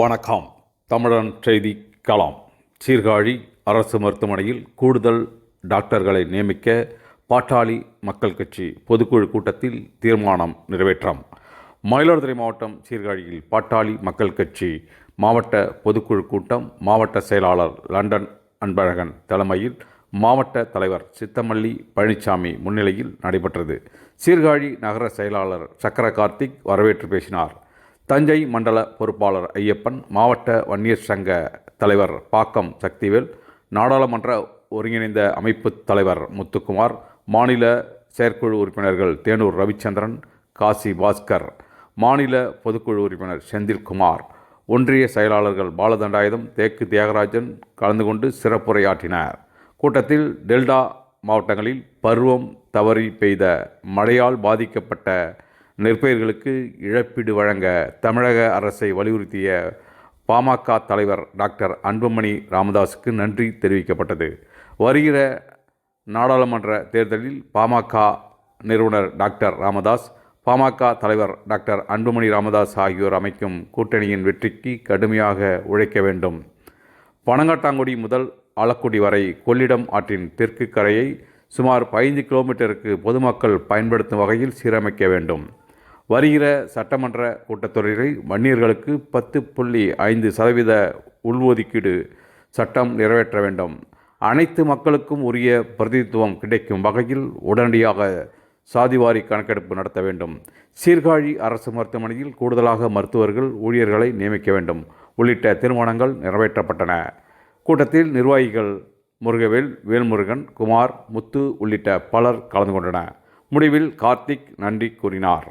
வணக்கம். தமிழன் செய்தி களம். சீர்காழி அரசு மருத்துவமனையில் கூடுதல் டாக்டர்களை நியமிக்க பாட்டாளி மக்கள் கட்சி பொதுக்குழு கூட்டத்தில் தீர்மானம் நிறைவேற்றம். மயிலாடுதுறை மாவட்டம் சீர்காழியில் பாட்டாளி மக்கள் கட்சி மாவட்ட பொதுக்குழு கூட்டம் மாவட்ட செயலாளர் லண்டன் அன்பழகன் தலைமையில் மாவட்ட தலைவர் சித்தமல்லி பழனிசாமி முன்னிலையில் நடைபெற்றது. சீர்காழி நகர செயலாளர் சக்கர கார்த்திக் வரவேற்று பேசினார். தஞ்சை மண்டல பொறுப்பாளர் ஐயப்பன், மாவட்ட வன்னியர் சங்க தலைவர் பாக்கம் சக்திவேல், நாடாளுமன்ற ஒருங்கிணைந்த அமைப்பு தலைவர் முத்துக்குமார், மாநில செயற்குழு உறுப்பினர்கள் தேனூர் ரவிச்சந்திரன், காசி பாஸ்கர், மாநில பொதுக்குழு உறுப்பினர் செந்தில்குமார், ஒன்றிய செயலாளர்கள் பாலதண்டாயுதம், தேக்கு தியாகராஜன் கலந்து கொண்டு சிறப்புரையாற்றினர். கூட்டத்தில் டெல்டா மாவட்டங்களில் பருவம் தவறி பெய்த மழையால் பாதிக்கப்பட்ட நெற்பயிர்களுக்கு இழப்பீடு வழங்க தமிழக அரசை வலியுறுத்திய பாமக தலைவர் டாக்டர் அன்புமணி ராமதாஸுக்கு நன்றி தெரிவிக்கப்பட்டது. வருகிற நாடாளுமன்ற தேர்தலில் பாமக நிறுவனர் டாக்டர் ராமதாஸ், பாமக தலைவர் டாக்டர் அன்புமணி ராமதாஸ் ஆகியோர் அமைக்கும் கூட்டணியின் வெற்றிக்கு கடுமையாக உழைக்க வேண்டும். பனங்காட்டாங்குடி முதல் ஆலக்குடி வரை கொள்ளிடம் ஆற்றின் தெற்கு கரையை சுமார் 15 கிலோமீட்டருக்கு பொதுமக்கள் பயன்படுத்தும் வகையில் சீரமைக்க வேண்டும். வருகிற சட்டமன்ற கூட்டத்தொடரில் வன்னியர்களுக்கு 10.5% உள்ஒதுக்கீடு சட்டம் நிறைவேற்ற வேண்டும். அனைத்து மக்களுக்கும் உரிய பிரதிநிதித்துவம் கிடைக்கும் வகையில் உடனடியாக சாதிவாரி கணக்கெடுப்பு நடத்த வேண்டும். சீர்காழி அரசு மருத்துவமனையில் கூடுதலாக மருத்துவர்கள், ஊழியர்களை நியமிக்க வேண்டும் உள்ளிட்ட தீர்மானங்கள் நிறைவேற்றப்பட்டன. கூட்டத்தில் நிர்வாகிகள் முருகவேல், வேல்முருகன், குமார், முத்து உள்ளிட்ட பலர் கலந்து கொண்டனர். முடிவில் கார்த்திக் நன்றி கூறினார்.